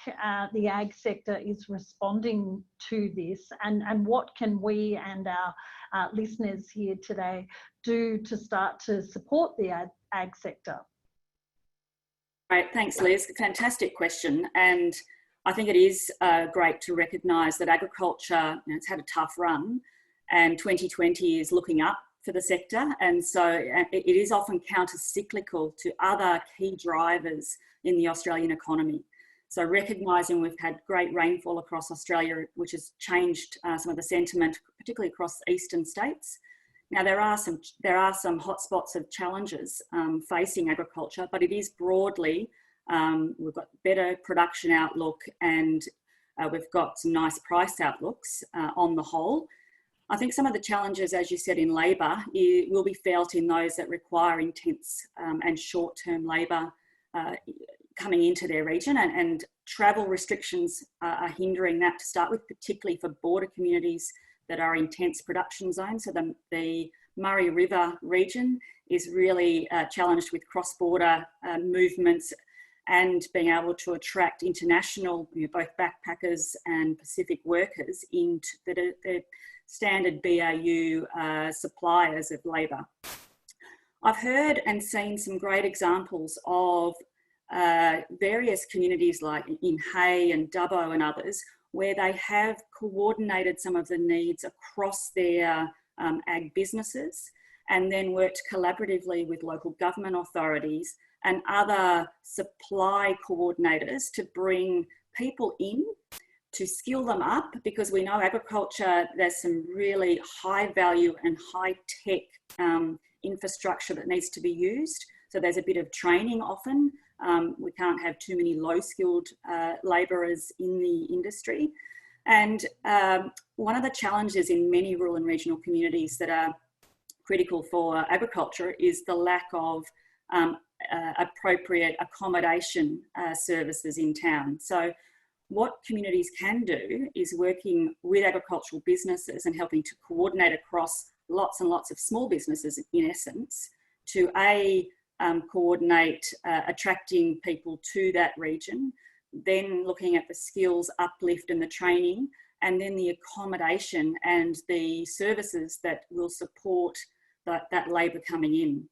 the ag sector is responding to this, and what can we and our listeners here today do to start to support the ag sector? Great, thanks Liz, fantastic question. And I think it is great to recognise that agriculture, it's had a tough run, and 2020 is looking up for the sector, and so it is often counter-cyclical to other key drivers in the Australian economy. So recognising we've had great rainfall across Australia, which has changed some of the sentiment, particularly across eastern states. Now there are some hotspots of challenges facing agriculture, but it is broadly, we've got better production outlook and we've got some nice price outlooks on the whole. I think some of the challenges, as you said, in labour will be felt in those that require intense and short-term labour coming into their region, and travel restrictions are hindering that to start with, particularly for border communities that are intense production zones. So the Murray River region is really challenged with cross-border movements and being able to attract international, both backpackers and Pacific workers into the standard BAU suppliers of labour. I've heard and seen some great examples of various communities like in Hay and Dubbo and others, where they have coordinated some of the needs across their ag businesses and then worked collaboratively with local government authorities and other supply coordinators to bring people in, to skill them up, because we know agriculture, there's some really high value and high tech infrastructure that needs to be used. So there's a bit of training often. We can't have too many low skilled labourers in the industry. And one of the challenges in many rural and regional communities that are critical for agriculture is the lack of appropriate accommodation services in town. So what communities can do is working with agricultural businesses and helping to coordinate across lots and lots of small businesses, in essence, to coordinate attracting people to that region, then looking at the skills uplift and the training, and then the accommodation and the services that will support that labour coming in.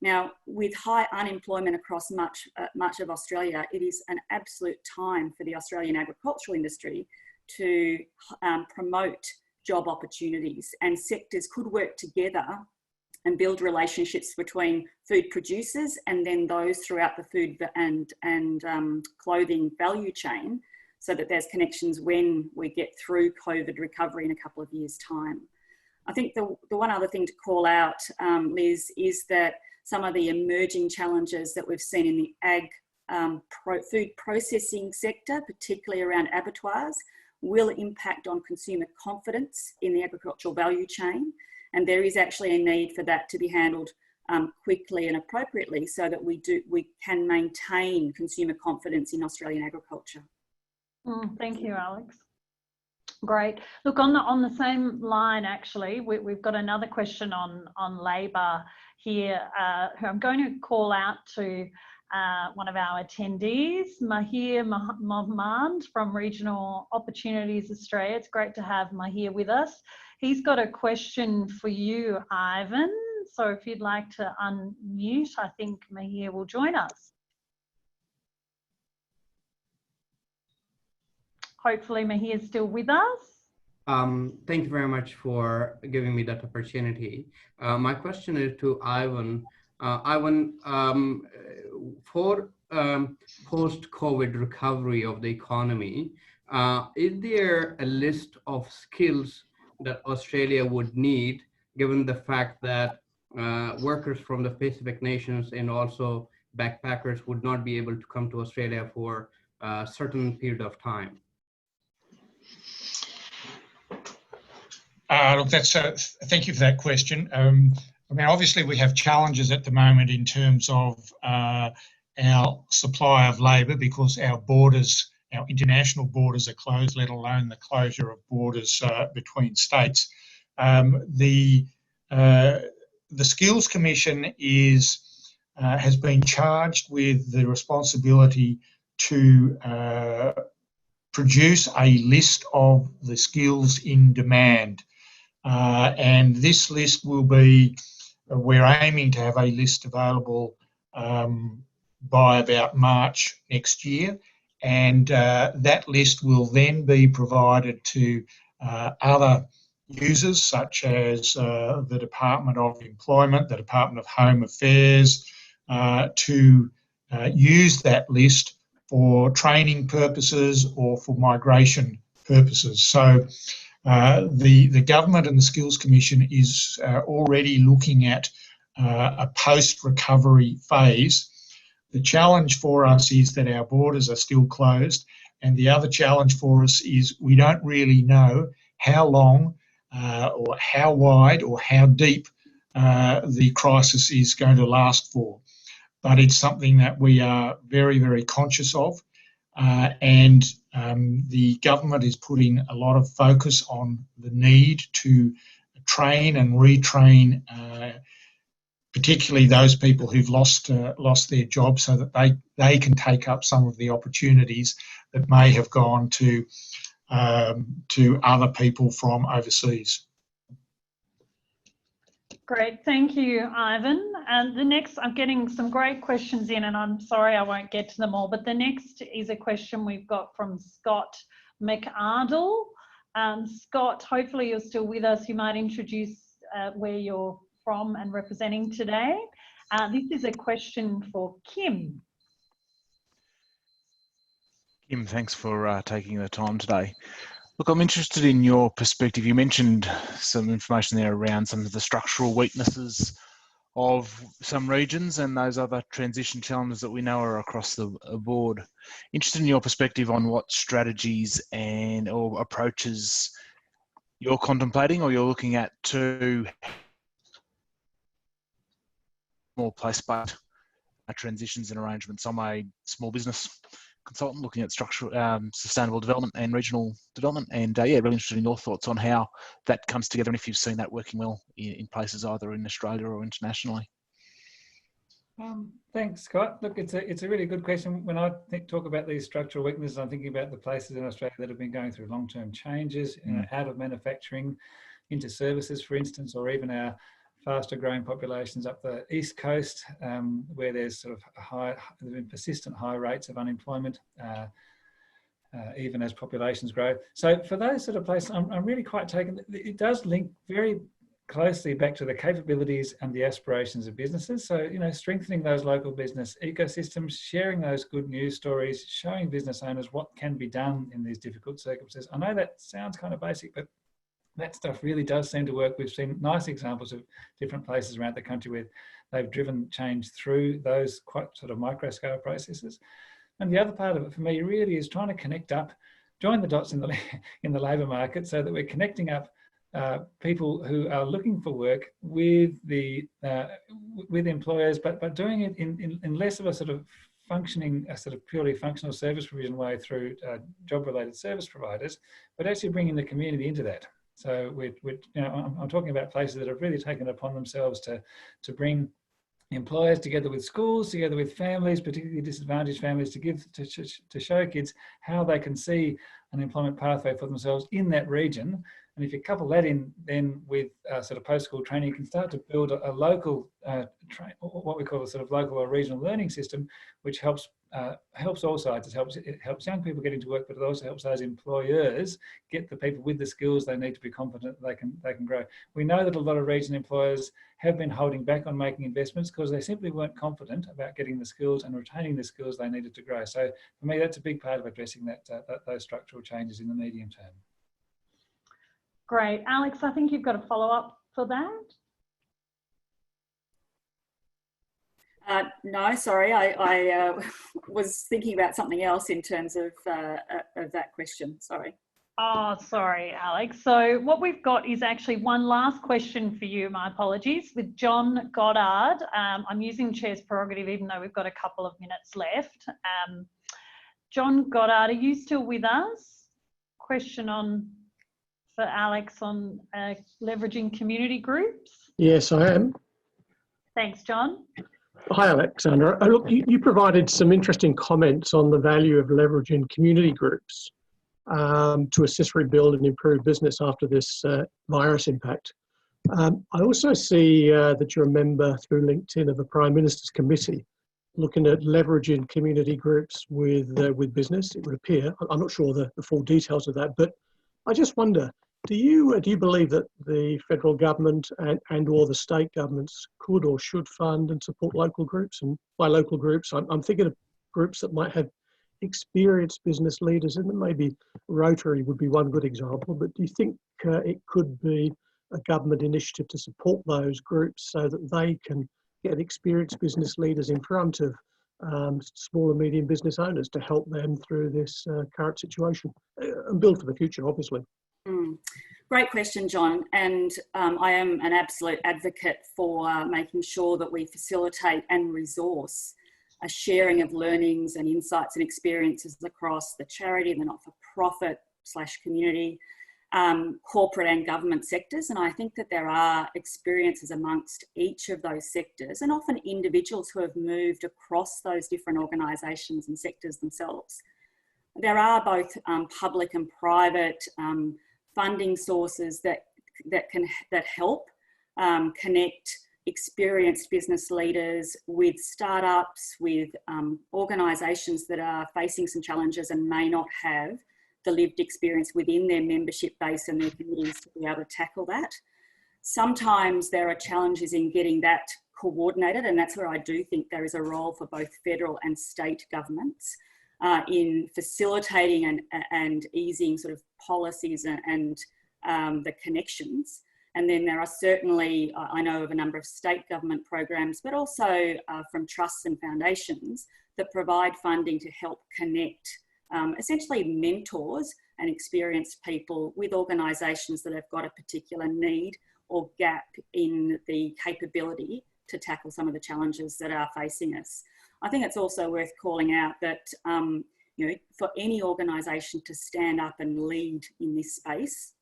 Now, with high unemployment across much of Australia, it is an absolute time for the Australian agricultural industry to promote job opportunities, and sectors could work together and build relationships between food producers and then those throughout the food and clothing value chain, so that there's connections when we get through COVID recovery in a couple of years' time. I think the one other thing to call out, Liz, is that some of the emerging challenges that we've seen in the ag food processing sector, particularly around abattoirs, will impact on consumer confidence in the agricultural value chain. And there is actually a need for that to be handled quickly and appropriately, so that we can maintain consumer confidence in Australian agriculture. Thank you, Alex. Great. Look, on the same line, actually, we've got another question on labour here, who I'm going to call out to one of our attendees, Mahir Mohmand from Regional Opportunities Australia. It's great to have Mahir with us. He's got a question for you, Ivan. So if you'd like to unmute, I think Mahir will join us. Hopefully Mahir is still with us. Thank you very much for giving me that opportunity. My question is to Ivan. Ivan, for post-COVID recovery of the economy, is there a list of skills that Australia would need, given the fact that workers from the Pacific nations and also backpackers would not be able to come to Australia for a certain period of time? Look, thank you for that question. I mean, obviously we have challenges at the moment in terms of our supply of labour, because our borders, our international borders are closed, let alone the closure of borders between states. The Skills Commission has been charged with the responsibility to produce a list of the skills in demand. And this list will be, we're aiming to have a list available by about March next year. And that list will then be provided to other users, such as the Department of Employment, the Department of Home Affairs, to use that list for training purposes or for migration purposes. So the government and the Skills Commission is already looking at a post-recovery phase. The challenge for us is that our borders are still closed, and the other challenge for us is we don't really know how long or how wide or how deep the crisis is going to last for. But it's something that we are very, very conscious of, and the government is putting a lot of focus on the need to train and retrain particularly those people who've lost their jobs, so that they can take up some of the opportunities that may have gone to other people from overseas. Great, thank you, Ivan. And the next, I'm getting some great questions in, and I'm sorry I won't get to them all, but the next is a question we've got from Scott McArdle. Scott, hopefully you're still with us. You might introduce where you're from and representing today. This is a question for Kim. Kim, thanks for taking the time today. Look, I'm interested in your perspective. You mentioned some information there around some of the structural weaknesses of some regions and those other transition challenges that we know are across the board. Interested in your perspective on what strategies and or approaches you're contemplating or you're looking at to more place-based transitions and arrangements. I'm a small business consultant looking at structural, sustainable development and regional development, and yeah, really interested in your thoughts on how that comes together and if you've seen that working well in places either in Australia or internationally. Thanks, Scott. Look, it's a really good question. When I talk about these structural weaknesses, I'm thinking about the places in Australia that have been going through long-term changes, out of manufacturing into services, for instance, or even our faster growing populations up the East Coast, where there's sort of there's been persistent high rates of unemployment, even as populations grow. So for those sort of places, I'm really quite taken. It does link very closely back to the capabilities and the aspirations of businesses. So, you know, strengthening those local business ecosystems, sharing those good news stories, showing business owners what can be done in these difficult circumstances. I know that sounds kind of basic, but that stuff really does seem to work. We've seen nice examples of different places around the country where they've driven change through those quite sort of micro scale processes. And the other part of it for me really is trying to connect up, join the dots in the labour market so that we're connecting up people who are looking for work with with employers, but doing it in less of a sort of purely functional service provision way through job-related service providers, but actually bringing the community into that. So I'm talking about places that have really taken it upon themselves to bring employers together with schools, together with families, particularly disadvantaged families, to show kids how they can see an employment pathway for themselves in that region. And if you couple that in then with sort of post-school training, you can start to build a local, what we call a sort of local or regional learning system, which helps all sides. It helps young people get into work, but it also helps those employers get the people with the skills they need to be confident they can grow. We know that a lot of regional employers have been holding back on making investments because they simply weren't confident about getting the skills and retaining the skills they needed to grow. So for me, that's a big part of addressing those structural changes in the medium term. Great. Alex, I think you've got a follow-up for that. No, sorry, I was thinking about something else in terms of that question, sorry. Oh, sorry, Alex. So what we've got is actually one last question for you, my apologies, with John Goddard. I'm using Chair's prerogative even though we've got a couple of minutes left. John Goddard, are you still with us? Question for Alex on leveraging community groups. Yes, I am. Thanks, John. Hi, Alexandra. Look, you provided some interesting comments on the value of leveraging community groups to assist, rebuild and improve business after this virus impact. I also see that you're a member through LinkedIn of the Prime Minister's Committee looking at leveraging community groups with business, it would appear. I'm not sure the full details of that, but I just wonder, do you believe that the federal government and or the state governments could or should fund and support local groups? And by local groups, I'm thinking of groups that might have experienced business leaders, and maybe Rotary would be one good example, but do you think it could be a government initiative to support those groups so that they can get experienced business leaders in front of small and medium business owners to help them through this current situation and build for the future, obviously? Great question, John. And I am an absolute advocate for making sure that we facilitate and resource a sharing of learnings and insights and experiences across the charity, the not-for-profit / community, corporate and government sectors. And I think that there are experiences amongst each of those sectors, and often individuals who have moved across those different organisations and sectors themselves. There are both public and private funding sources that help connect experienced business leaders with startups, with organisations that are facing some challenges and may not have the lived experience within their membership base and their communities to be able to tackle that. Sometimes there are challenges in getting that coordinated, and that's where I do think there is a role for both federal and state governments in facilitating and easing sort of policies and the connections. And then there are certainly, I know of a number of state government programs, but also from trusts and foundations that provide funding to help connect essentially mentors and experienced people with organisations that have got a particular need or gap in the capability to tackle some of the challenges that are facing us. I think it's also worth calling out that for any organisation to stand up and lead in this space,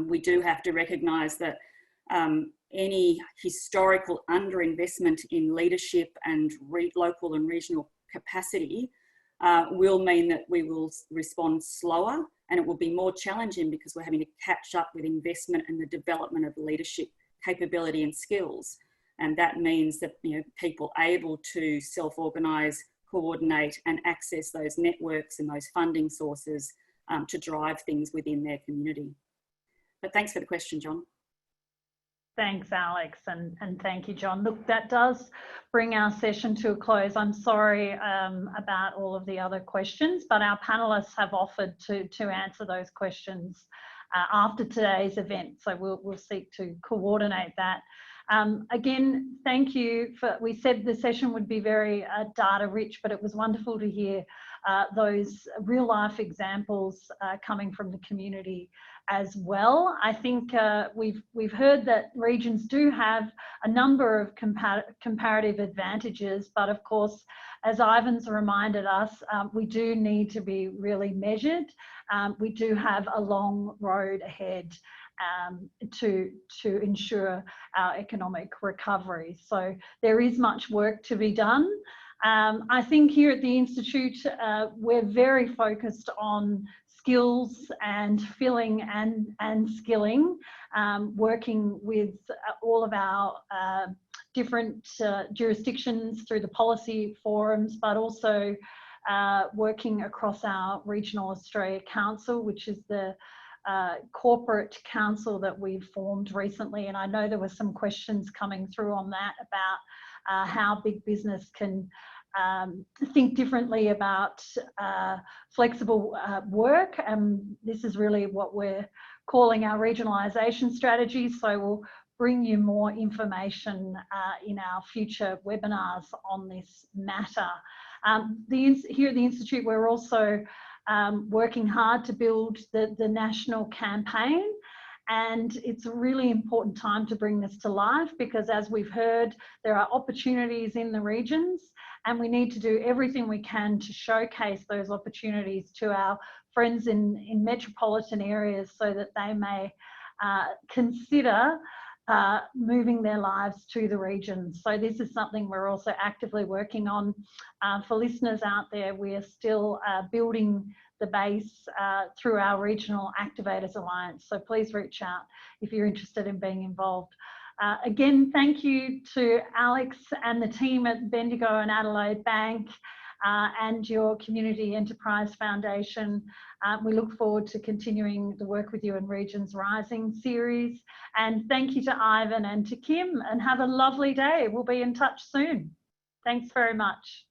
we do have to recognise that any historical underinvestment in leadership and local and regional capacity will mean that we will respond slower, and it will be more challenging because we're having to catch up with investment and the development of leadership capability and skills. And that means that people able to self-organise, coordinate and access those networks and those funding sources to drive things within their community. But thanks for the question, John. Thanks, Alex, and thank you, John. Look, that does bring our session to a close. I'm sorry about all of the other questions, but our panelists have offered to answer those questions after today's event, so we'll seek to coordinate that. Again, thank you we said the session would be very data rich, but it was wonderful to hear those real life examples coming from the community as well. I think we've heard that regions do have a number of comparative advantages, but of course, as Ivan's reminded us, we do need to be really measured. We do have a long road ahead to ensure our economic recovery. So there is much work to be done. I think here at the Institute, we're very focused on skills and filling and skilling, working with all of our different jurisdictions through the policy forums, but also working across our Regional Australia Council, which is the corporate council that we've formed recently. And I know there were some questions coming through on that about how big business can think differently about flexible work. This is really what we're calling our regionalisation strategy. So we'll bring you more information in our future webinars on this matter. Here at the Institute, we're also working hard to build the national campaign. And it's a really important time to bring this to life because, as we've heard, there are opportunities in the regions and we need to do everything we can to showcase those opportunities to our friends in metropolitan areas so that they may consider moving their lives to the regions. So this is something we're also actively working on. For listeners out there, we are still building the base through our Regional Activators Alliance. So please reach out if you're interested in being involved. Again, thank you to Alex and the team at Bendigo and Adelaide Bank and your Community Enterprise Foundation. We look forward to continuing the Work With You in Regions Rising series. And thank you to Ivan and to Kim, and have a lovely day. We'll be in touch soon. Thanks very much.